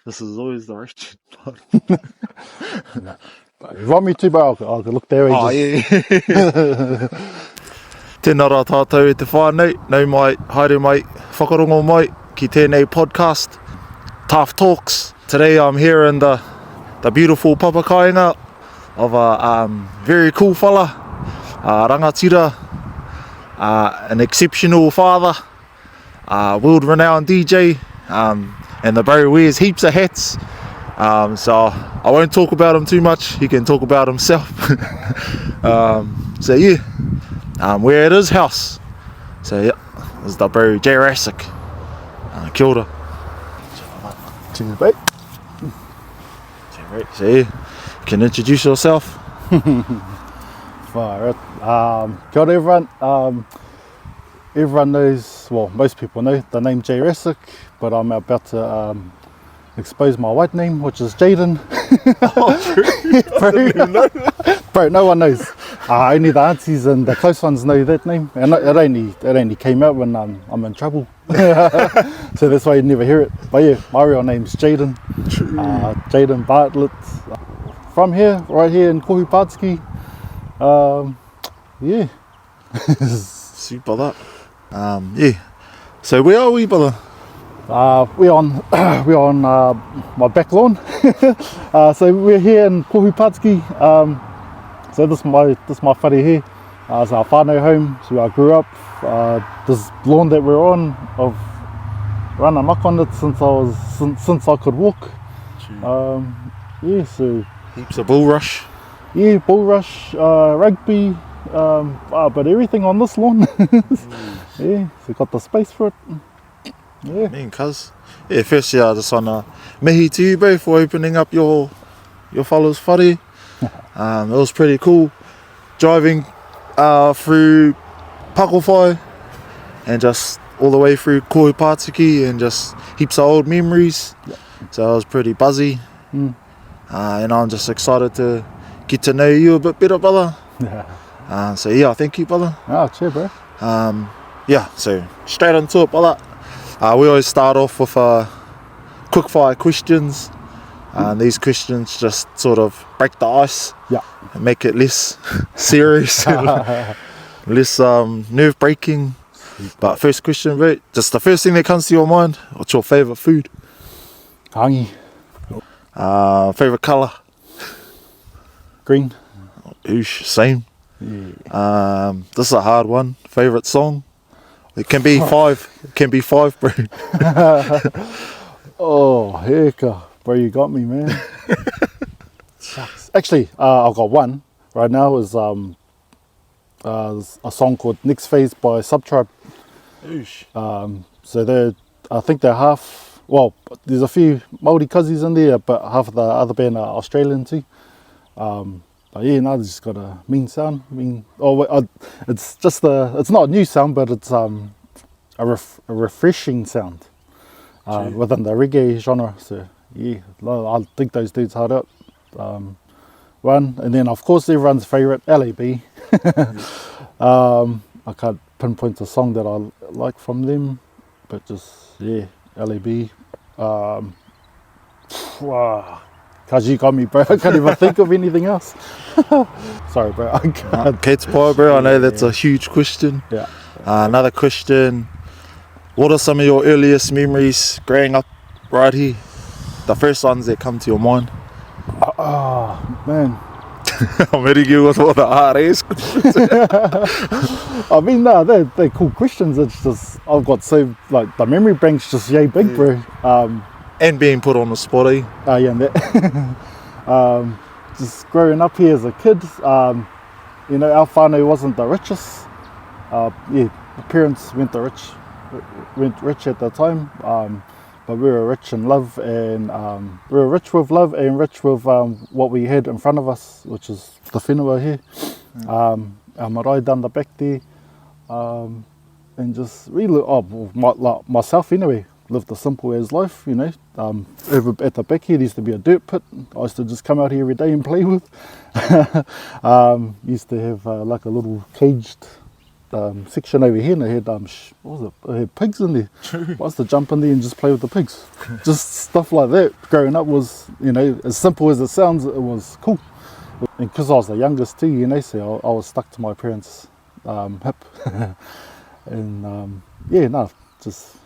This is always the rich part. If you want me to, bro, I can look there. Oh, yeah. Tēnā rā tātou e te whānau, nau mai, haere mai, whakarongo mai, ki tēnei podcast, TAWH Talks. Today I'm here in the beautiful papakainga of a very cool fella, rangatira, an exceptional father, world-renowned DJ, and the bro wears heaps of hats. So I won't talk about him too much, he can talk about himself. So yeah, we're at his house. So yeah, this is the bro JAYRASIK. Kia ora. Cheers, mate. So yeah, you can introduce yourself. Far out. Kia ora everyone. Everyone knows, well, most people know the name JAYRASIK, but I'm about to expose my white name, which is Jaden. Oh, true. Bro, no one knows. Only the aunties and the close ones know that name, and it only came out when I'm in trouble. So that's why you never hear it. But yeah, my real name's Jaden. Jaden Bartlett. From here, right here in Kohupatiki. Yeah. Sweet brother. Yeah. So where are we, brother? We're on my back lawn. So we're here in Kohupatiki. So this is my whare here. It's our whānau home, so I grew up. This lawn that we're on, I've run amok on it since I could walk. Yeah, so Heaps of bull rush. yeah, bull rush, rugby, but everything on this lawn. Yeah, so got the space for it. Yeah. Me and cuz. Yeah, firstly I just wanna mihi to you, bro, for opening up your fellas whare. It was pretty cool driving through Pakowhai and just all the way through Kohupatiki and just heaps of old memories. Yep. So I was pretty buzzy. And I'm just excited to get to know you a bit better, brother. So yeah, thank you, brother. Oh, cheers, bro. Yeah, so straight into it, brother. We always start off with quick fire questions. These questions just sort of break the ice. Yeah. And make it less serious, less nerve breaking. But first question, bro, just the first thing that comes to your mind, what's your favourite food? Hangi. Favourite colour? Green. Oosh, same. Yeah. This is a hard one. Favourite song? It can be five. It can be five, bro. Oh, hecka. Bro, you got me, man. Shucks. Actually, I've got one right now. Is a song called Next Phase by Subtribe. Oosh. So I think they're half, well, there's a few Māori cousins in there, but half of the other band are Australian too. But yeah, no, they just got a mean sound. It's not a new sound, but it's a refreshing sound within the reggae genre. So yeah, I think those dudes hard out. One, and then of course everyone's favourite, LAB. I can't pinpoint a song that I like from them, but just yeah, LAB. Cause you got me, bro. I can't even think of anything else. Sorry, bro. I can't. Kate's pie, bro. I know that's a huge question. Yeah. Another question. What are some of your earliest memories growing up right here? The first ones that come to your mind. Oh, man. I'm hitting you with all the hard ass questions. I mean, no, they're cool questions. It's just, I've got so, like, the memory bank's just yay big, bro. And being put on the spot, eh? Yeah, and that. Just growing up here as a kid, our whānau wasn't the richest. My parents weren't rich at the time, but we were rich in love, and we were rich with love and rich with what we had in front of us, which is the whenua here. Our marae down the back there, and just really, myself anyway, lived a simple as life, Over at the back here, there used to be a dirt pit. I used to just come out here every day and play with. Used to have like a little caged section over here, and they had what was it? They had pigs in there. I used to jump in there and just play with the pigs. Just stuff like that. Growing up was, you know, as simple as it sounds, it was cool. And because I was the youngest too, you know, so I was stuck to my parents' hip. And yeah, no, just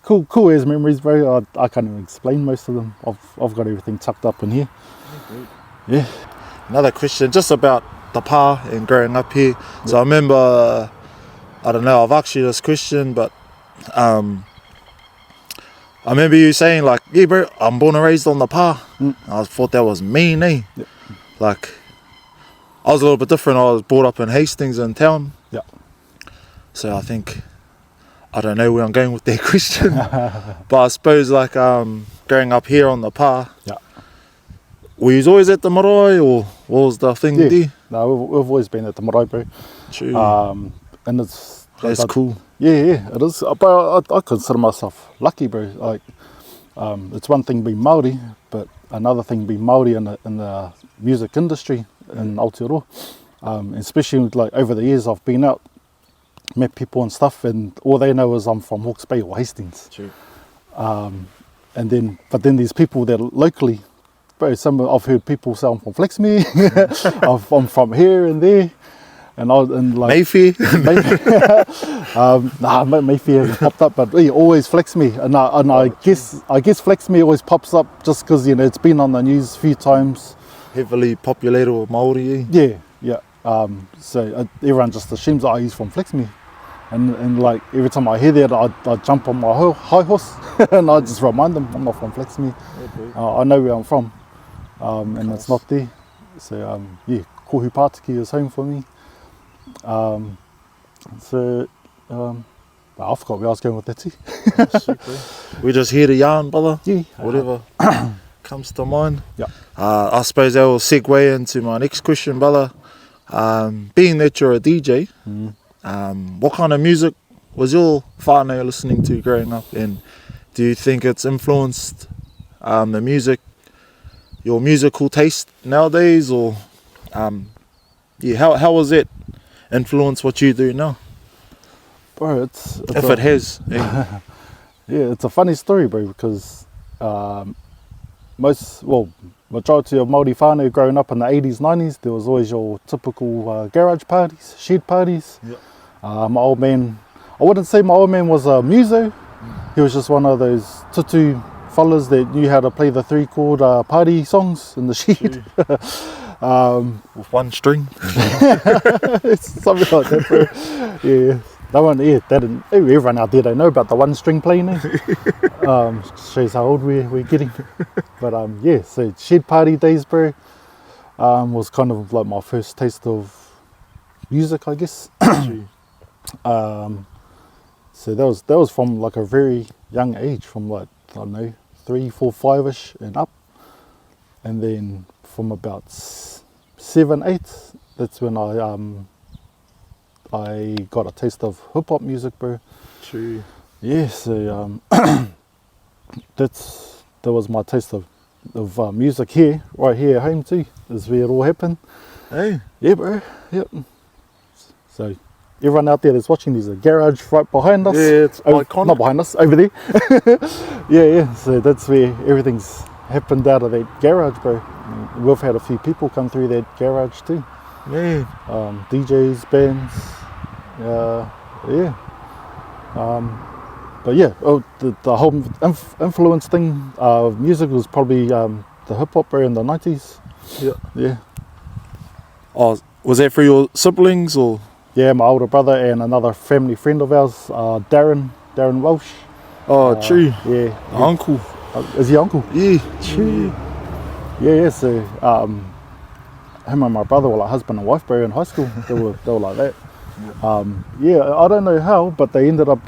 cool as memories, bro. I can't even explain most of them. I've got everything tucked up in here. Yeah. Another question, just about the pa and growing up here. So I remember, I don't know, I've asked you this question, but I remember you saying like, yeah bro, I'm born and raised on the pa. I thought that was mean, eh? Yep. Like, I was a little bit different. I was brought up in Hastings in town. Yeah. So I think, I don't know where I'm going with that question. But I suppose like growing up here on the pa, Yeah. were you always at the marae, or what was the thing there? No, we've always been at the marae, bro. True. And it's That's cool. Yeah, it is. But I consider myself lucky, bro. Like, it's one thing being Māori, but another thing being Māori in the music industry in Aotearoa. Especially like over the years I've been out, met people and stuff, and all they know is I'm from Hawke's Bay or Hastings. True. But then there's people that locally, bro, I've heard people say I'm from Flexmere, I'm from here and there, and like Mayfair. Mayfair hasn't popped up, but yeah, always Flexmere, and I guess Flexmere always pops up just because, you know, it's been on the news a few times. Heavily populated with Māori, eh? Yeah. So everyone just assumes that he's from Flexmere, and like every time I hear that, I jump on my high horse and I just remind them I'm not from Flexmere. I know where I'm from, and it's not there. So yeah, Kohu Pātiki is home for me. I forgot where I was going with that too. We're just here to yarn, brother. Yeah. Whatever comes to mind. Yeah. I suppose that will segue into my next question, brother. Being that you're a DJ, what kind of music was your whānau listening to growing up, and do you think it's influenced the music, your musical taste nowadays, or how was it influence what you do now? Bro, it has. Yeah, it's a funny story, bro, because majority of Māori whānau growing up in the 80s, 90s, there was always your typical garage parties, shed parties. Yep. My old man, I wouldn't say my old man was a muso. He was just one of those tutu fellas that knew how to play the 3-chord party songs in the shed. With one string. Something like that, bro. Yeah. Everyone out there don't know about the one string playing there. Shows how old we're getting. But yeah, so shed party days, bro, was kind of like my first taste of music, I guess. So that was from like a very young age, from like, I don't know, 3, 4, 5ish and up. And then from about 7, 8, that's when I got a taste of hip hop music, bro. True. Yeah, so that was my taste of music here, right here at home too. Is where it all happened. Hey. Yeah, bro. Yep. So everyone out there that's watching, there's a garage right behind us. Yeah, it's iconic. Not behind us, over there. yeah. So that's where everything's happened out of that garage, bro. We've had a few people come through that garage too. Man. DJs, bands. Yeah. But yeah, the whole influence thing of music was probably the hip hop in the 90s. Yeah. Oh, was that for your siblings or? Yeah, my older brother and another family friend of ours, Darren Welsh. Oh, true. Yeah. Uncle. Is he uncle? Yeah, true. Yeah. So him and my brother were like husband and wife, bro, in high school. They were like that. Yeah, I don't know how, but they ended up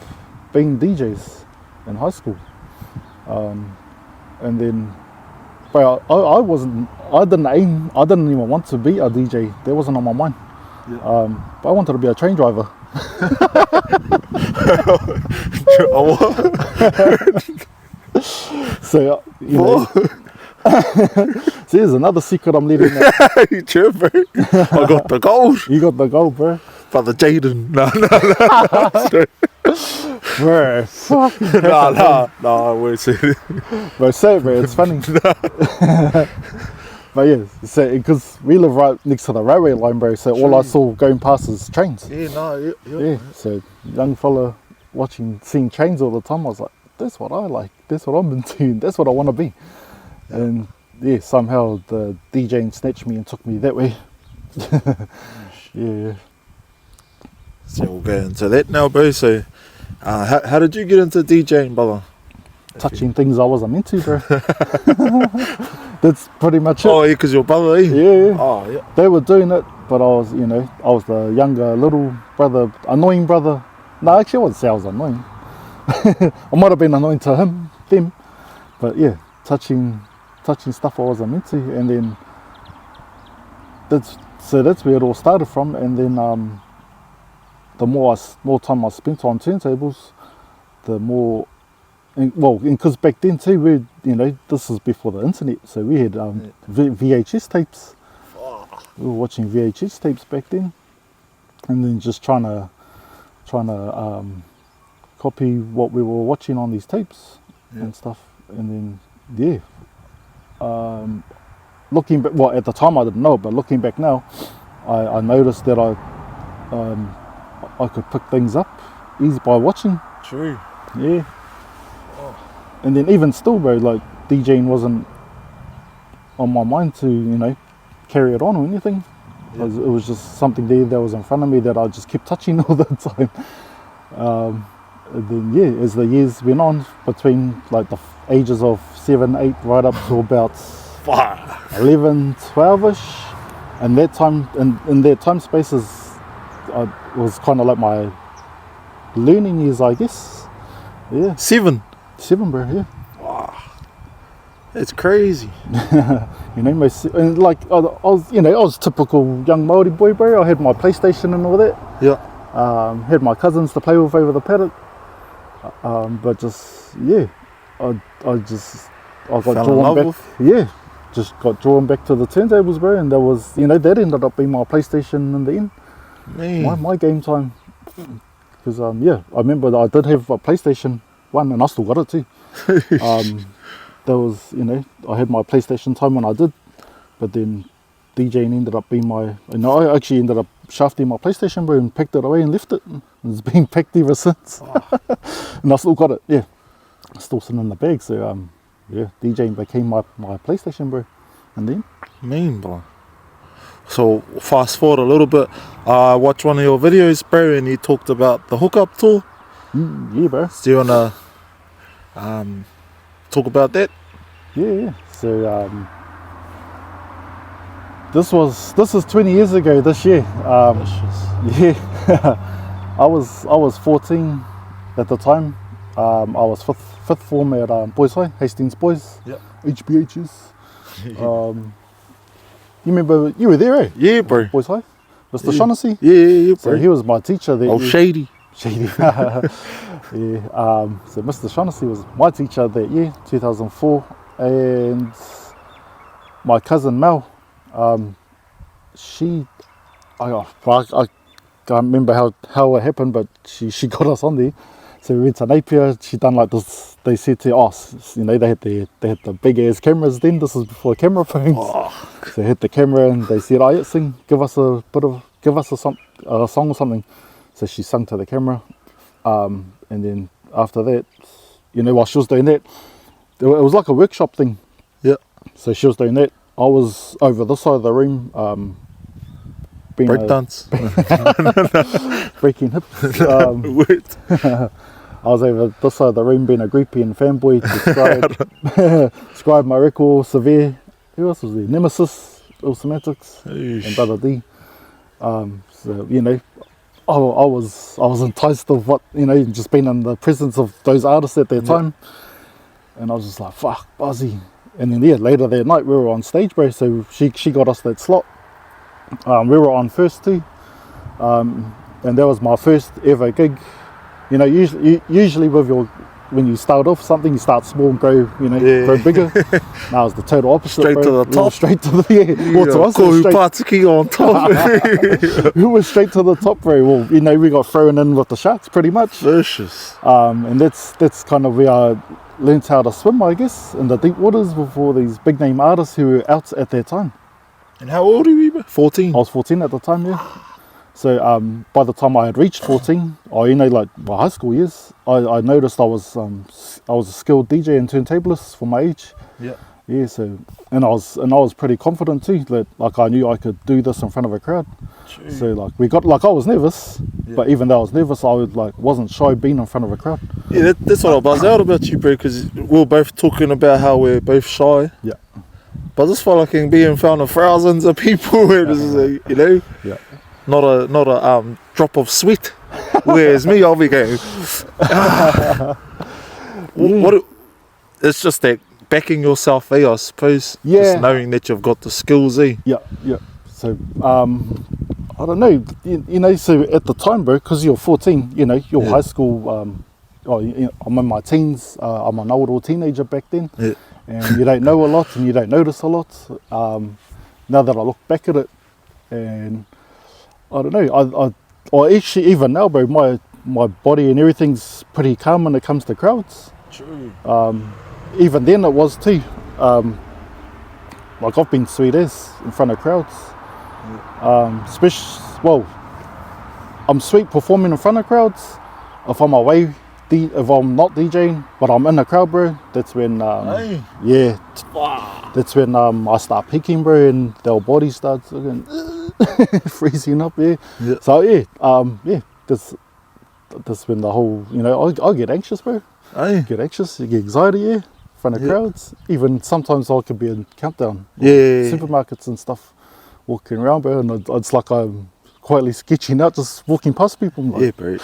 being DJs in high school. And then, bro, I didn't even want to be a DJ. That wasn't on my mind. Yeah. But I wanted to be a train driver. So, you know. See, there's another secret I'm letting out. You true, bro. I got the gold. You got the gold, bro. Brother Jaden. No. Bro, fucking No, I won't say it. bro, say it, bro. It's funny. But yeah, so because we live right next to the railway line, bro. So all I saw going past is trains. Yeah, no, Yeah. So young fella seeing trains all the time. I was like, that's what I like. That's what I'm into. That's what I want to be. Yeah. And yeah, somehow the DJing snatched me and took me that way. Yeah. So we'll get into that now, bro. So, how did you get into DJing, brother? Touching things I wasn't into, bro. That's pretty much it. Oh, yeah, because your brother, eh? Yeah. Oh, yeah. They were doing it, but I was the younger little brother, annoying brother. No, actually I wouldn't say I was annoying. I might have been annoying to them, but yeah, touching stuff I wasn't into, and then that's where it all started from. And then the more time I spent on turntables, the more. Because back then too, this is before the internet, so we had VHS tapes. We were watching VHS tapes back then, and then just trying to copy what we were watching on these tapes and stuff. And then looking back, at the time I didn't know, but looking back now, I noticed that I could pick things up easy by watching. True. Yeah. And then even still, bro, like DJing wasn't on my mind to, carry it on or anything. It was just something there that was in front of me that I just kept touching all the time. And then as the years went on, between like the ages of 7, 8, right up to about 11, 12ish, and that time in that time spaces, was kind of like my learning years, I guess. Yeah. 7, bro. Yeah. Wow. It's crazy. And like I was typical young Māori boy, bro. I had my PlayStation and all that. Yeah. Had my cousins to play with over the paddock. But just I got drawn back. Yeah, just got drawn back to the turntables, bro. And that was that ended up being my PlayStation in the end. Man. My game time. Because I remember that I did have a PlayStation 1 and I still got it too. There was I had my PlayStation time when I did, but then DJing ended up being I actually ended up shafting my PlayStation, bro, and packed it away and left it. It's been packed ever since. And I still got it. Yeah, it's still sitting in the bag. So DJing became my PlayStation, bro. And then Mean, bro. So fast forward a little bit, I watched one of your videos, bro, and you talked about the hookup tour. Yeah, bro. Do you wanna talk about that? Yeah. So this is 20 years ago this year. Yeah. I was 14 at the time. I was fifth form at Boys High, Hastings Boys. Yep. HBHs. You remember, you were there, eh? Yeah, bro. Boys High? Mr. Shaughnessy? Yeah, bro. So he was my teacher there. Oh, Shady. Yeah. So Mr. Shaughnessy was my teacher that year, 2004. And my cousin Mel, I can't remember how it happened, but she got us on there. So we went to Napier. She done like this. They said to us, they had the big ass cameras then. This was before camera phones. So they had the camera and they said, give us a song or something. So she sung to the camera, and then after that, while she was doing that, it was like a workshop thing. Yeah. So she was doing that. I was over this side of the room, Breakdance. breaking hips. I was over this side of the room being a groupie and fanboy to Scribe my record, Severe. Who else was there? Nemesis, Ill Semantics, and Brother D. So I was enticed of what just being in the presence of those artists at that time, and I was just like, fuck, Buzzy. And then later that night we were on stage, bro. So she got us that slot. We were on first too, and that was my first ever gig. Usually with your when you start off something, you start small and grow, you know, grow bigger. Now it's the total opposite. Straight bro. to the top. Straight to the Well, to us, it was straight on top. we were straight to the top, bro. Well, you know, we got thrown in with the sharks, pretty much. Vicious. And that's kind of where I learned how to swim, I guess, in the deep waters with all these big name artists who were out at their time. And how old are you? 14. I was 14 at the time, yeah. So by the time I had reached 14, or you know, like my high school years, I noticed I was a skilled DJ and turntablist for my age. Yeah. Yeah. So and I was pretty confident too. That like I knew I could do this in front of a crowd. True. So like I was nervous, but even though I was nervous, I wasn't shy being in front of a crowd. Yeah, that's what I buzzed out about you, bro. Because we were both talking about how we're both shy. Yeah. But I just felt like I can be in front of thousands of people, where this is, you know. Yeah. Not a drop of sweat. Whereas me, I'll be going. It's just that backing yourself, I suppose. Yeah. Just knowing that you've got the skills, Yeah. So I don't know, you know. So at the time, bro, because you're 14, you know, you're high school. I'm in my teens. I'm an older teenager back then, and you don't know a lot, and you don't notice a lot. Now that I look back at it, and I don't know. I actually, even now, bro, my body and everything's pretty calm when it comes to crowds. True. Even then, it was too. Like I've been sweet as in front of crowds. I'm sweet performing in front of crowds. If I'm away, if I'm not DJing, but I'm in the crowd, bro, that's when that's when I start peaking, bro, and their body starts looking freezing up, So that's when the whole, you know, I get anxious, bro. Get anxious, you get anxiety, in front of crowds. Even sometimes I could be in countdown, supermarkets and stuff, walking around, bro, and it's like I'm quietly sketching out, just walking past people. Like, yeah, bro.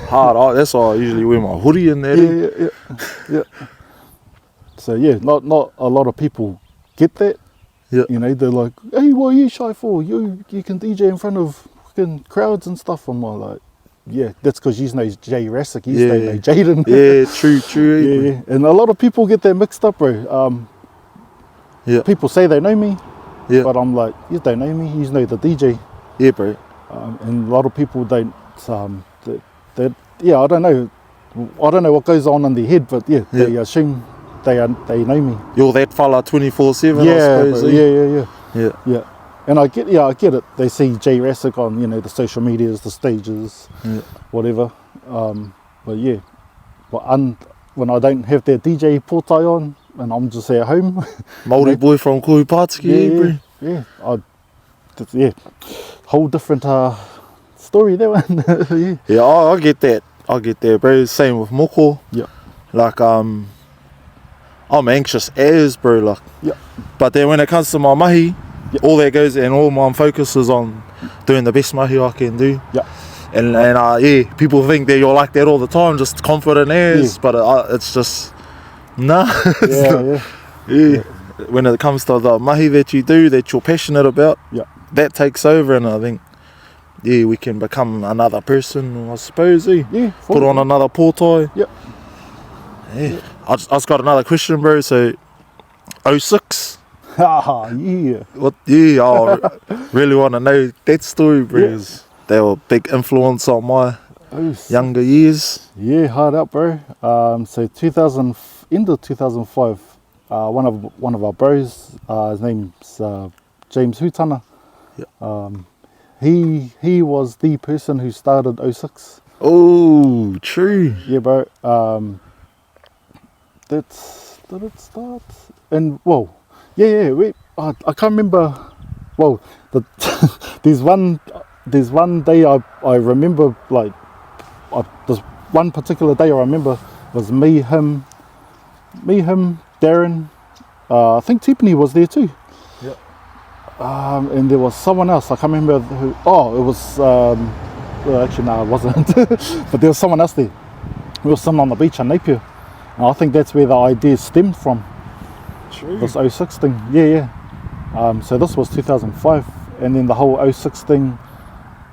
Hard. That's why I usually wear my hoodie in there. Yeah. So not a lot of people get that. Yeah. You know, they're like, hey, what are you shy for? You can DJ in front of fucking crowds and stuff. I'm like, yeah, that's because you know JAYRASIK, you know Jaden. Yeah, true. Yeah. And a lot of people get that mixed up, bro. People say they know me, but I'm like, you don't know me, you know the DJ. Yeah, bro. And a lot of people don't, I don't know what goes on in their head, but they assume they know me. You're that fella 24/7, I suppose. Bro, yeah. And I get it. They see JAYRASIK on, you know, the social medias, the stages, whatever. But when I don't have that DJ portai on and I'm just at home, Māori boy from Koupatiki, bro. Whole different story that one. I get that, bro. Same with moko. Like I'm anxious as, bro, like. But then when it comes to my mahi, all that goes and all my focus is on doing the best mahi I can do. And people think that you're like that all the time, just confident as, but it's just nah. When it comes to the mahi that you do, that you're passionate about, that takes over, and I think we can become another person, I suppose. Put on another portai. I just got another question, bro. So 06. What? I really want to know that story, bro. They were a big influence on my younger years. Hard up, bro. So end of 2005, one of our bros, his name's James Hutana. He was the person who started 06. Oh, true. Yeah, bro. Did it start? And I can't remember. Well, there's one day I remember, like, this one particular day I remember was me, him, Darren. I think Tiffany was there too. And there was someone else. I can't remember who. Oh, it was. Actually, no, it wasn't. But there was someone else there. We were sitting on the beach in Napier. And I think that's where the idea stemmed from. True. This 06 thing. So this was 2005, and then the whole 06 thing,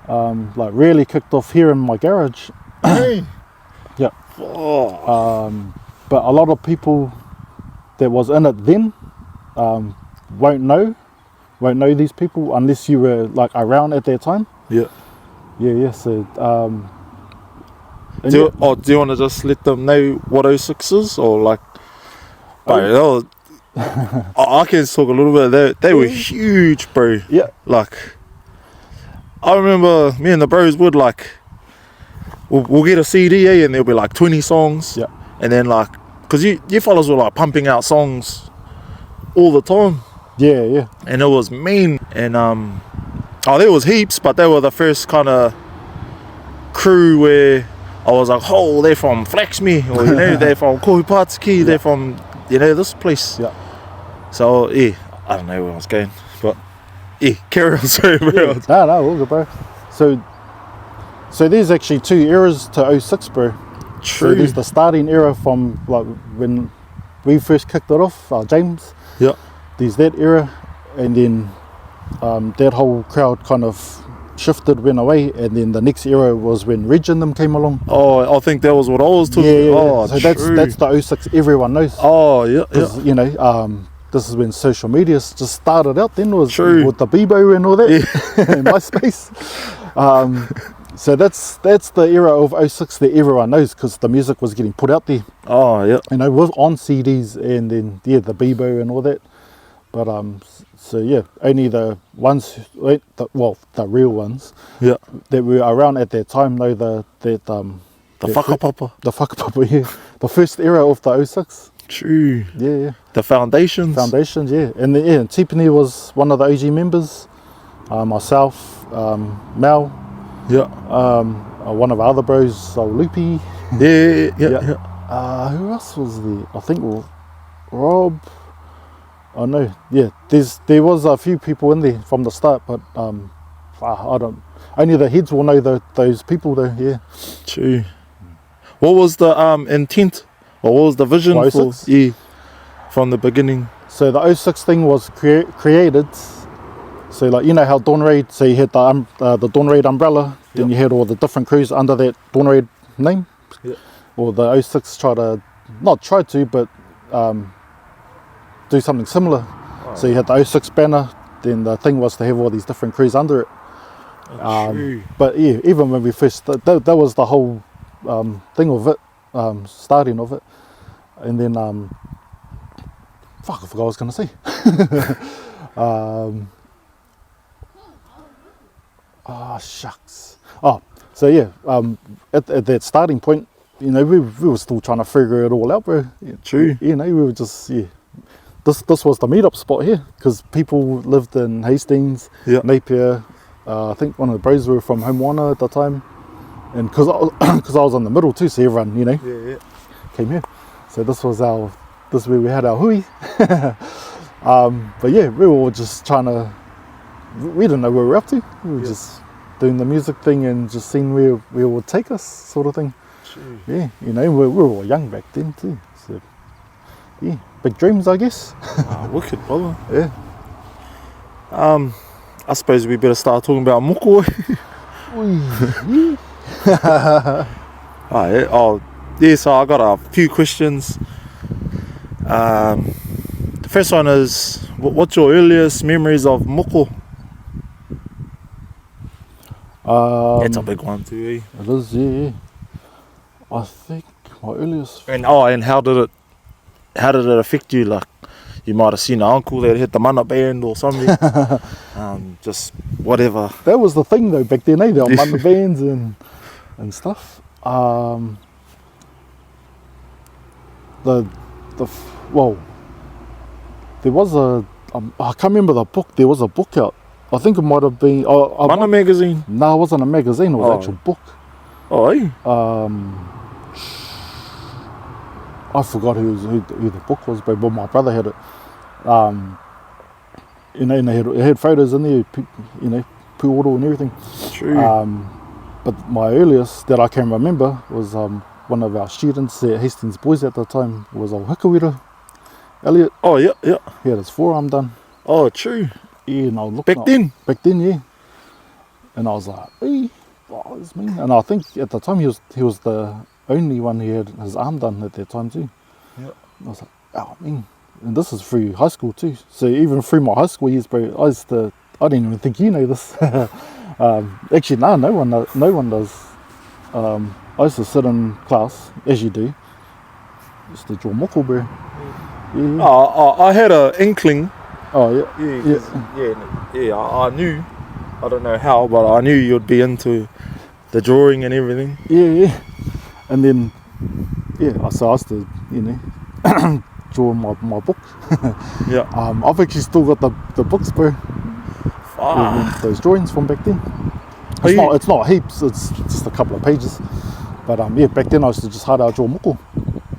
like, really kicked off here in my garage. Oh. But a lot of people that was in it then won't know these people unless you were like around at that time. Yeah. Yeah. So and Do you want to just let them know what 06 is, or like? Bro, I can talk a little bit. They were huge, bro. Yeah. Like, I remember me and the bros would like, we'll get a CD, and there'll be like 20 songs. Yeah. And then like, cause you fellas were like pumping out songs all the time. Yeah. And it was mean. And there was heaps, but they were the first kind of crew where I was like, oh, they're from Flaxme, or you know, they're from Kohipatiki, they're from, you know, this place. Yeah. So yeah, I don't know where I was going, but yeah, carry on. Sorry, bro. No, all good, bro. So there's actually 2 eras to 06, bro. True. So there's the starting era from like when we first kicked it off, James. Yeah. There's that era, and then that whole crowd kind of shifted, went away, and then the next era was when Reg and them came along. Oh, I think that was what I was talking about. Oh, So true. that's the 06 everyone knows. Oh, yeah. You know, this is when social media just started out. Then was True. with the Bebo and all that, and MySpace. So that's the era of 06 that everyone knows, because the music was getting put out there. Oh, yeah. You know, was on CDs, and then the Bebo and all that. But so yeah, only the ones, the real ones, Yeah. that were around at that time know the whakapapa. The whakapapa, yeah. The first era of the 06. True. Yeah. The foundations. Foundations, yeah. And Tipene was one of the OG members. Myself, Mel. Yeah. One of our other bros, Loopy. Yeah. Who else was there? I think Rob. Oh no, yeah. There was a few people in there from the start, but I don't. Only the heads will know those people though. Yeah. True. What was the intent, or what was the vision for? Yeah. From the beginning. So the 06 thing was created. So like, you know how Dawn Raid. So you had the Dawn Raid umbrella. Then you had all the different crews under that Dawn Raid name. Yeah. Or the 06 not try to, but do something similar. Oh. So you had the 06 banner, then the thing was to have all these different crews under it. But yeah, even when we first, that was the whole thing of it, starting of it. And then, I forgot what I was going to say. Shucks. So yeah, at that starting point, you know, we were still trying to figure it all out, bro. Yeah, true. You know, we were just, This was the meetup spot here, because people lived in Hastings, Napier. I think one of the bros were from Homewana at the time, and because I was in the middle too, so everyone, you know, came here. So this is where we had our hui. But yeah, we were all just we didn't know where we were up to. We were just doing the music thing and just seeing where it would take us, sort of thing. True. Yeah, you know, we were all young back then too. So yeah. Big dreams, I guess. Wicked, brother. Yeah. I suppose we better start talking about moko. So I got a few questions. The first one is, what's your earliest memories of moko? It's a big one too, It is, yeah. I think my earliest... And how did it affect you? Like, you might have seen an uncle that hit the mana band or something. Just whatever. That was the thing though back then, eh? There were mana bands and stuff. There was I can't remember the book. There was a book out. I think it might have been Mana magazine. No, it wasn't a magazine. It was an actual book. Oh, eh? I forgot who the book was, but my brother had it. You know, and it had photos in there, you know, Puoro and everything. True. But my earliest that I can remember was one of our students at Hastings Boys at the time was Hikawira Elliot. Oh, yeah. He had his forearm done. Oh, true. Yeah, and I looked Back then, yeah. And I was like, hey, what does this mean? And I think at the time he was the only one who had his arm done at that time too. Yeah. I was like, oh man. And this is through high school too. So even through my high school years, bro, I didn't even think you know this. Actually, no one does. I used to sit in class, as you do, just to draw moko, bro. Yeah. I had an inkling. Oh yeah. Yeah. I knew. I don't know how, but I knew you'd be into the drawing and everything. Yeah. And then, so I used to, draw my book. Yeah. I've actually still got the books, bro. Those drawings from back then. It's not heaps. It's just a couple of pages. But back then I used to just hard out draw moko.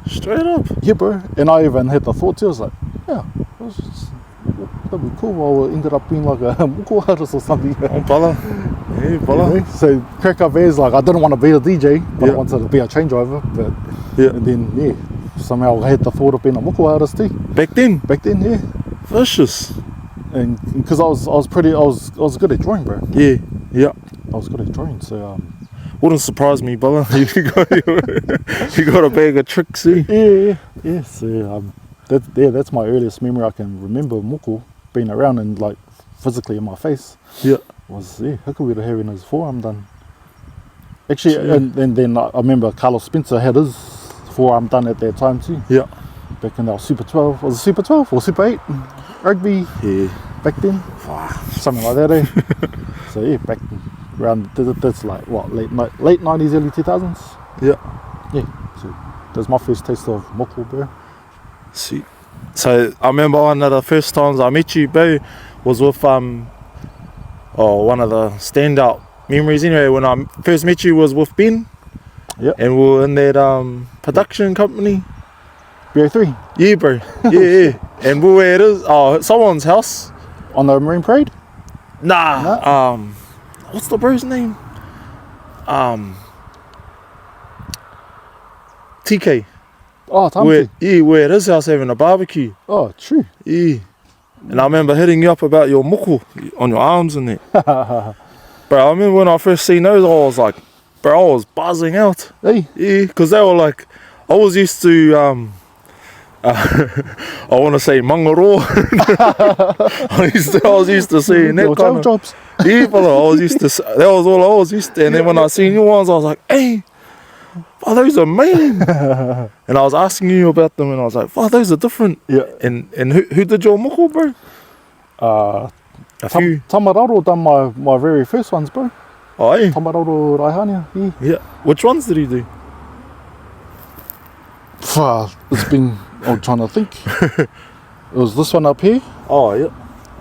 Straight up. Yeah, bro. And I even had the thought too. I was like, that'd be cool. I ended up being like a moko artist or something. Oh, bala. Yeah, bala. So crack up is like I didn't want to be a DJ, but I wanted to be a train driver. But and then somehow I had the thought of being a moko artist too. Back then, yeah. vicious. And because I was good at drawing, bro. Yeah. I was good at drawing, so wouldn't surprise me, brother. you got a bag of tricks, eh? Yeah. So that's my earliest memory I can remember moko being around and like physically in my face. Yeah. Was Hikuwera having his forearm done. Actually, and then I remember Carlos Spencer had his forearm done at that time too. Yeah. Back in our Super 12, was it Super 12 or Super 8 rugby? Yeah. Back then, something like that, eh? So yeah, back around that's like what late 90s, early 2000s. Yeah. So that's my first taste of moko, bro. See. So I remember one of the first times I met you, bro, was with one of the standout memories anyway. When I first met you was with Ben. Yep. And we were in that production company. BO3. Yeah, bro. Yeah. And we were at someone's house. On the Marine Parade? Nah. What's the bro's name? TK. Oh, Tamati. We're at his house having a barbecue. Oh, true. Yeah. And I remember hitting you up about your moko on your arms and that. Bro, I remember when I first seen those, I was like, bro, I was buzzing out. Hey. Yeah, because they were like, I was used to, I want to say mangaro. I was used to seeing that kind of jobs. Yeah, but that was all I was used to. And then when I seen new ones, I was like, hey, wow, those are mean. And I was asking you about them, and I was like, wow, those are different. Yeah. And who did your moko, bro? A few. Tamararo done my very first ones, bro. Oh, yeah. Tamararo Raihania, Yeah. Which ones did he do? It's been, I'm trying to think. It was this one up here. Oh, yeah.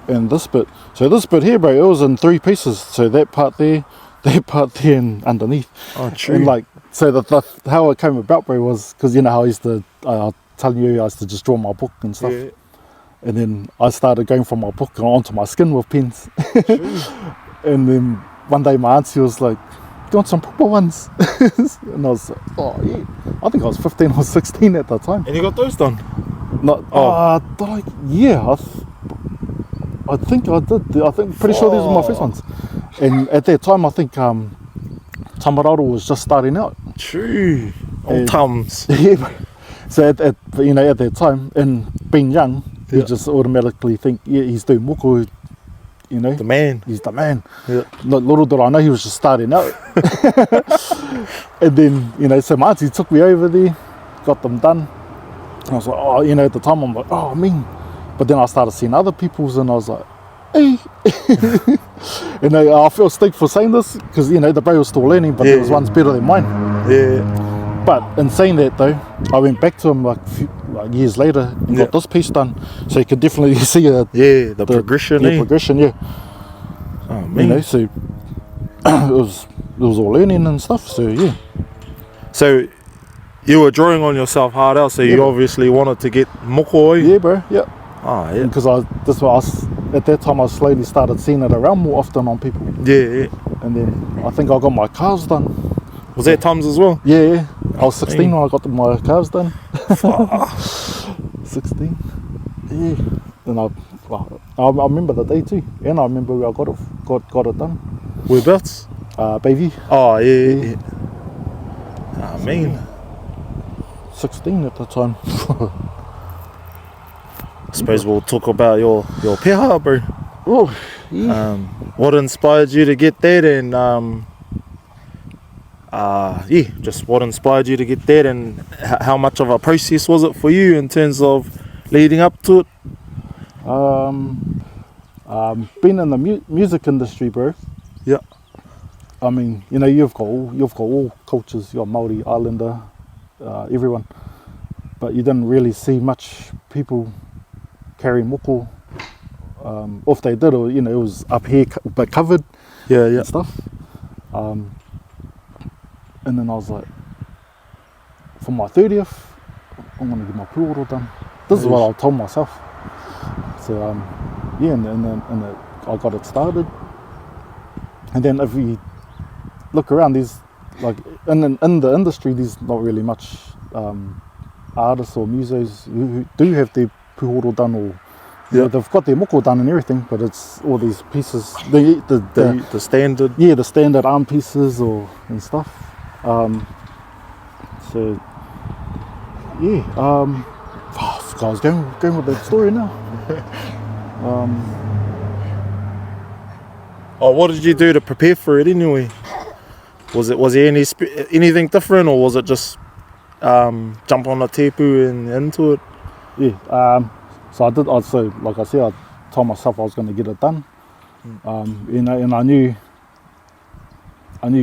And this bit. So this bit here, bro, it was in 3 pieces. So that part there, and underneath. Oh, true. And like, so how it came about, bro, was because you know how I used to, telling you I used to just draw my book and stuff. Yeah. And then I started going from my book onto my skin with pens. And then one day my auntie was like, do you want some proper ones? And I was like, oh yeah. I think I was 15 or 16 at the time. And you got those done? I think I did. Pretty sure these were my first ones. And at that time, I think Tamararo was just starting out. True. Old Tums. Yeah. So at that time, and being young, you just automatically think, yeah, he's doing moko. You know, the man. He's the man. Yeah. Little did I know he was just starting out. And then, so my auntie took me over there, got them done. And I was like, at the time I'm like, oh, man. But then I started seeing other people's and I was like, hey. And I feel stoked for saying this because, the bro was still learning, but there was one's better than mine. Yeah. But in saying that though, I went back to him like years later and got this piece done. So you could definitely see the progression. The progression, yeah. Oh, man. So it was all learning and stuff, so yeah. So you were drawing on yourself hard out, so you obviously wanted to get moko. Yeah, bro, yeah. Oh, yeah. Because at that time I slowly started seeing it around more often on people. Yeah. And then I think I got my calves done. Was that Tums as well? Yeah. I was 16 when I got my calves done. 16. Yeah. And I remember the day too. And I remember where I got it done. Whereabouts? Baby. Oh, yeah. Oh, man. 16 at the time. I suppose we'll talk about your peha, bro. Oh, yeah. What inspired you to get that, and just what inspired you to get that, and how much of a process was it for you in terms of leading up to it? Been in the music industry, bro. Yeah. I mean, you know, you've got all cultures. You're Māori, Islander, everyone, but you didn't really see much people carry moko. If they did, or you know, it was up here but covered. Yeah. And stuff. And then I was like, for my 30th, I'm gonna get my pūoro done. This is what I told myself. So and then I got it started. And then if you look around, there's like in the industry, there's not really much artists or musos who do have their pūoro done, or you know, they've got their moko done and everything, but it's all these pieces, the standard. Yeah, the standard arm pieces and stuff. So yeah, I was going with that story now. What did you do to prepare for it anyway? Was there anything different, or was it just jump on a tepu and into it? Yeah. So like I said, I told myself I was going to get it done. You know, and I knew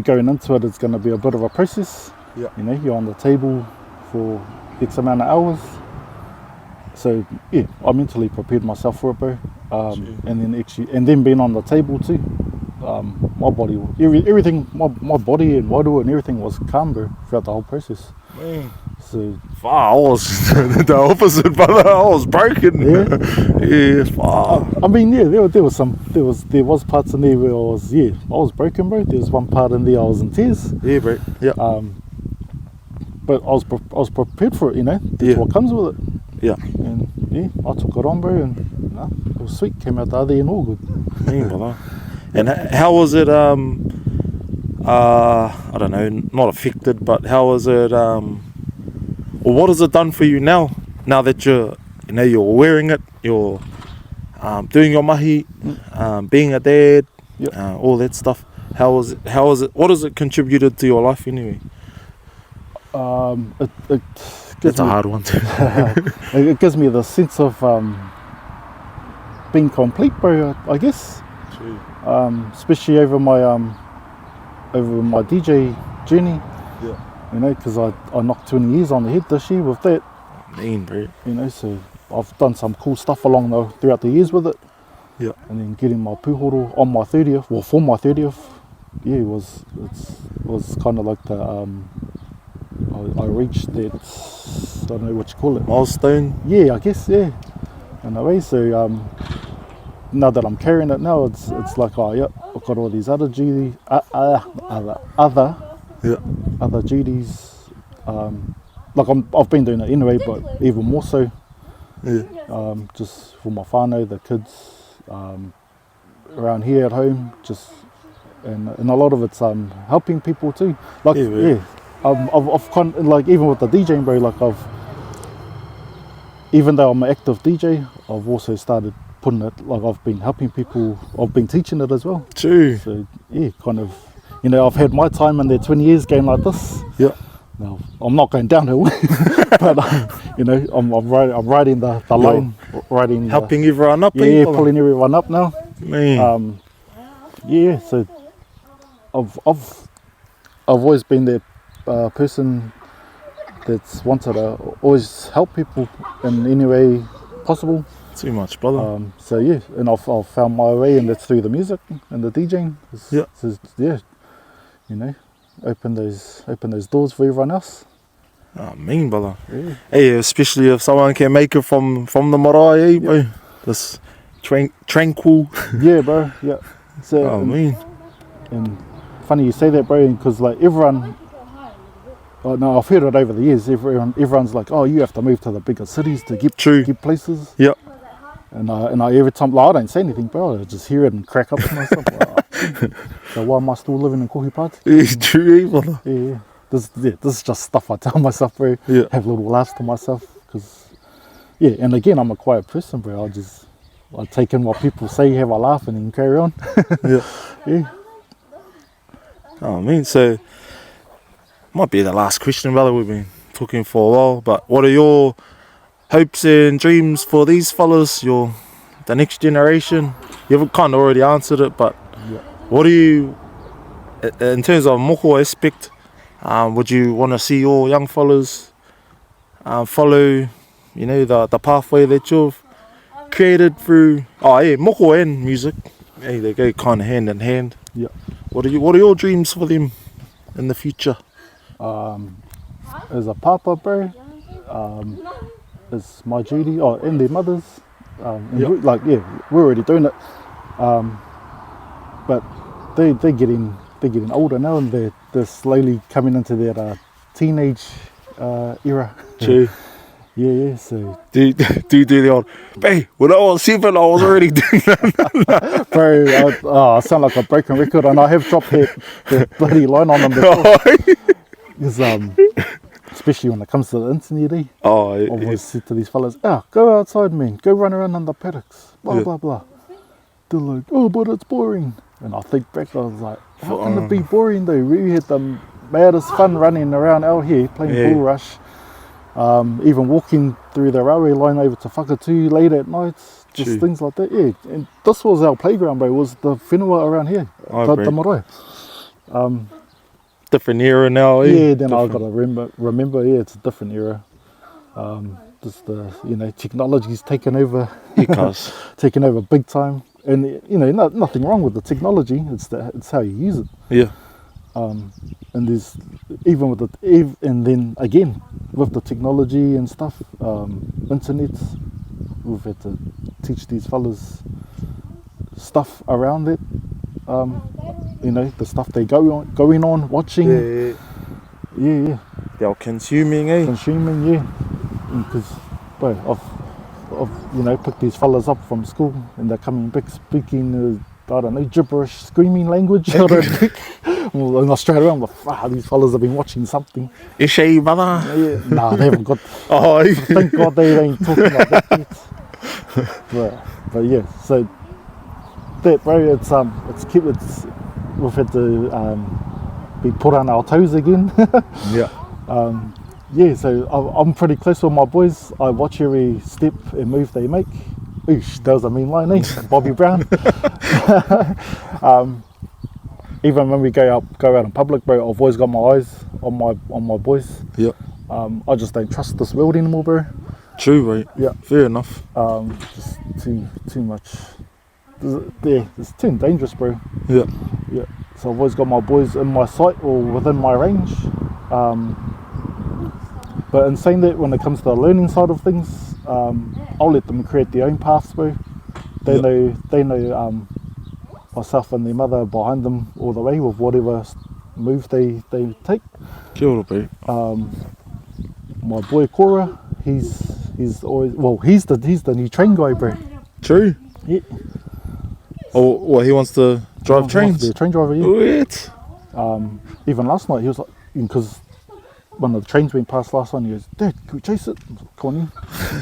going into it, it's going to be a bit of a process. Yeah. You know, you're on the table for X amount of hours. So yeah, I mentally prepared myself for it, bro. And then being on the table too, my body, everything, my body and water and everything was calm, bro, throughout the whole process. Man. So I was the opposite, brother. I was broken. Yeah, I mean, yeah, there was parts in there where I was broken, bro. There was one part in there I was in tears. Yeah, bro. Yeah. But I was prepared for it, you know. That's what comes with it. Yeah. And yeah, I took it on, bro, and it was sweet. Came out the other end all good. Yeah, brother. And how was it? I don't know, not affected, but how was it? Or what has it done for you now? Now that you're wearing it, you're doing your mahi, being a dad, all that stuff. How was it? What has it contributed to your life anyway? That's a hard one too. It gives me the sense of being complete, bro. I guess. True. Especially over my DJ journey. Yeah. You know, because I knocked 20 years on the head this year with that. Mean, bro. You know, so I've done some cool stuff throughout the years with it. Yeah. And then getting my pūhoro on my 30th, well, for my 30th, yeah, it was kind of like the I reached that, I don't know what you call it. Milestone? Yeah, I guess, yeah. In a way, so now that I'm carrying it now, it's like, oh yeah, I've got all these other duties, other duties. Like I've been doing it anyway, but even more so. Yeah. Just for my whānau, the kids, around here at home, and a lot of it's helping people too. Like I've like even with the DJing, bro. Like even though I'm an active DJ, I've also started putting it. Like I've been helping people. I've been teaching it as well. True. So yeah, kind of. You know, I've had my time in there 20 years going like this. Yeah. Now I'm not going downhill, but you know, I'm riding the line, helping everyone up. Yeah, pulling everyone up now. Man. Yeah. So I've always been the person that's wanted to always help people in any way possible. Too much, brother. So yeah, and I've found my way, and that's through the music and the DJing. You know, open those doors for everyone else. Oh, mean, brother. Yeah. Hey, especially if someone can make it from the marae, bro. This tranquil. Yeah, bro. Yeah. So, mean. And funny you say that, bro, because like everyone. Oh no, I've heard it over the years. Everyone's like, oh, you have to move to the bigger cities to get places. Yeah. And I every time, like, I don't say anything, bro. I just hear it and crack up to myself. So why am I still living in Kohi Party? It's true, brother. Yeah. this is just stuff I tell myself, bro. Yeah. Have little laughs to myself, because and again, I'm a quiet person, bro. I take in what people say, have a laugh, and then carry on. Yeah. Oh, I mean, so might be the last question, brother. We've been talking for a while, but what are your hopes and dreams for these fellas, the next generation? You've kind of already answered it, but what do you, in terms of moko aspect, would you want to see your young fellas follow, the pathway that you've created through moko and music? Hey, they go kind of hand in hand. Yeah. What are your dreams for them in the future? As a papa, bro, it's my duty, and their mothers. We're already doing it. But they're getting older now, and they're slowly coming into their teenage era. True. Yeah. So Do the old, hey, when I was 7, I was already doing that. bro, I sound like a broken record, and I have dropped that bloody line on them before. Because especially when it comes to the internet, I've always said to these fellas, go outside, man, go run around on the paddocks, blah blah blah. They're like, but it's boring. And I think back, I was like, how can it be boring though? We had the maddest fun running around out here playing bull rush. Even walking through the railway line over to Whakatū late at night, just things like that. Yeah, and this was our playground, bro. Was the whenua around here, the marae. Different era now. Yeah, then I got to remember. Yeah, it's a different era. Just the technology's taken over. Taken over big time, and nothing wrong with the technology. It's how you use it. Yeah. And there's and then again with the technology and stuff, internet, we've had to teach these fellas stuff around it. The stuff they going on, watching. Yeah. They're consuming, Consuming, yeah. Because, I've picked these fellas up from school, and they're coming back speaking, gibberish, screaming language. And I straight around, these fellas have been watching something. Ishe, brother. Yeah. Nah, they haven't got. Thank God they ain't talking like that yet. But yeah, so that, bro, we've had to be put on our toes again. Yeah. So I'm pretty close with my boys. I watch every step and move they make. Oosh, that was a mean line, Bobby Brown. Even when we go out in public, bro, I've always got my eyes on my boys. Yeah. I just don't trust this world anymore, bro. True, right? Yeah. Fair enough. Just too much. It's too dangerous, bro. Yeah. Yeah. So I've always got my boys in my sight or within my range. But in saying that, when it comes to the learning side of things, I'll let them create their own paths, bro. They know myself and their mother behind them all the way with whatever move they take. Kia ora, bro. My boy Cora, he's always he's the new train guy, bro. True. Yeah. Oh, he wants to drive trains. The train driver, yeah. What? Even last night he was like, because one of the trains went past last night, and he goes, "Dad, can we chase it?" I was like, "Come on in."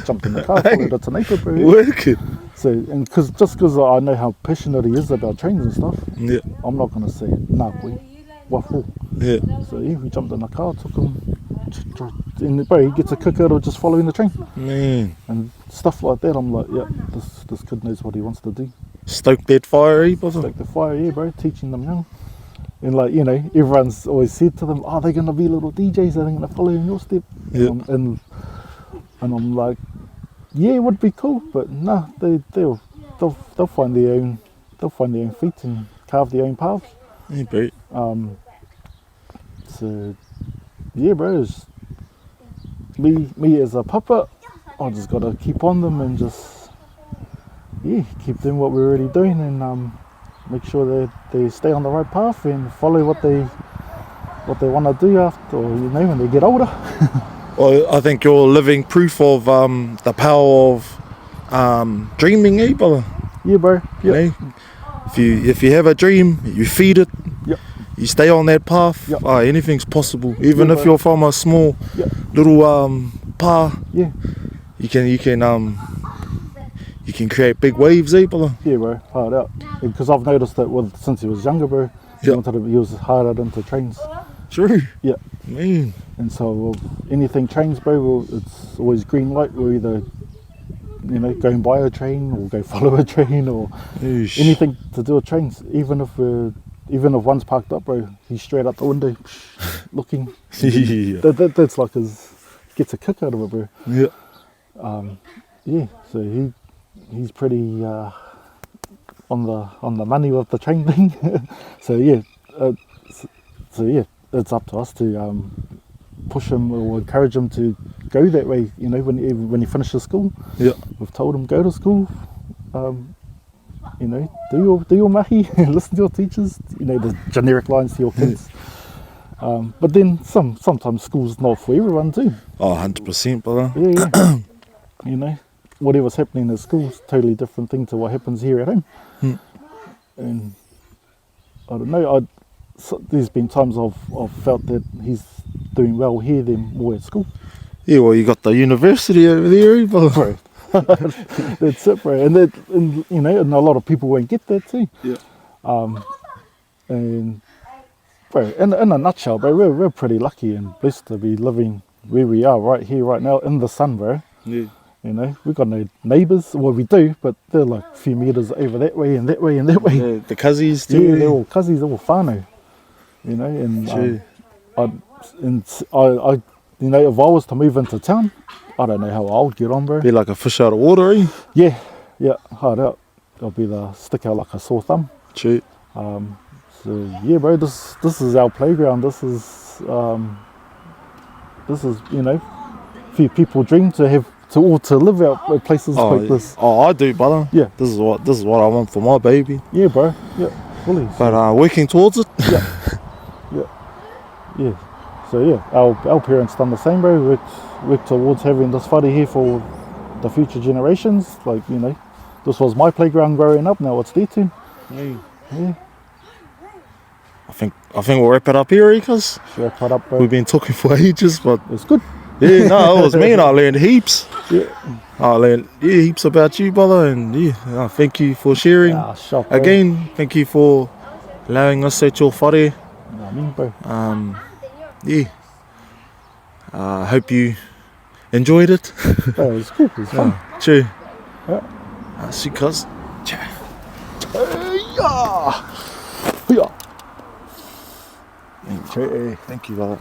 Jumped in the car, followed it to Napier, bro. Wicked. So, and because I know how passionate he is about trains and stuff, Yeah. I'm not gonna say, "Nah, boy, what for?" Yeah. So yeah, we jumped in the car, took him, and bro, he gets a kick out of just following the train. Man. And stuff like that. I'm like, yeah, this kid knows what he wants to do. Stoke that fire, brother. Stoke the fire, yeah, bro. Teaching them young. And like, everyone's always said to them, they're gonna be little DJs, they're gonna follow in your step. Yeah. And I'm like, yeah, it would be cool, but nah, they'll find their own feet and carve their own paths. Yeah, bro. So yeah, bro, it's me as a puppet, I just gotta keep on them and just keep doing what we're already doing, and make sure they stay on the right path and follow what they want to do after, when they get older. Well, I think you're living proof of the power of dreaming, brother? Yeah, bro. Yeah. If you have a dream, you feed it. Yep. you stay on that path, Yep. anything's possible. Even Yeah, if bro. you're from a small Yep. little pa, Yeah, you can create big waves, eh, brother? yeah, bro, hard out. Because I've noticed that since he was younger, bro, he Yep. he was hard into trains. True. Yeah. Man. And so anything trains, bro, it's always green light. We're either, go and buy a train or go follow a train or Eesh. anything to do with trains. Even if one's parked up, bro, he's straight out the window looking. Yeah. That's like gets a kick out of it, bro. Yeah. Yeah, so he's pretty on the money with the train thing. So yeah, it's up to us to push him or encourage him to go that way. When he finishes school, Yeah. we've told him go to school. Do your mahi, listen to your teachers. The generic lines to your kids. But then sometimes school's not for everyone too. Oh, 100%, brother. Yeah. Whatever's happening at school is a totally different thing to what happens here at home. And I don't know, there's been times I've felt that he's doing well here than more at school. Yeah, well, you got the university over there, eh, brother? Bro. That's it, bro. And and a lot of people won't get that too. Yeah. And bro, in a nutshell, bro, we're pretty lucky and blessed to be living where we are right here, right now, in the sun, bro. Yeah. We've got no neighbours. Well, we do, but they're like a few metres over that way and that way and that way. Yeah, the cousins too. Yeah, they're all cousins, they're all whānau. And True. I if I was to move into town, I don't know how I would get on, bro. Be like a fish out of water, eh? Yeah, hard out. I'll be stick out like a sore thumb. True. So yeah, bro, this is our playground. This is few people dream to live out at places like this. Oh, I do, brother. Yeah. This is what I want for my baby. Yeah, bro. Yeah, fully. But working towards it. Yeah. So yeah, our parents done the same, bro. Work towards having this whare here for the future generations. Like, this was my playground growing up. Now it's their too. Yeah. I think we'll wrap it up here, because Sure, cut up, bro. we've been talking for ages, but It's good. yeah, no, it was me, and I learned heaps. Yeah. I learned heaps about you, brother, and thank you for sharing. Shop, bro. Again, thank you for allowing us at your whare. You know what I mean, bro. Hope you enjoyed it. Bro, it was cool. It was fun. True. Yeah. See, cuz. Yeah. Thank you, brother.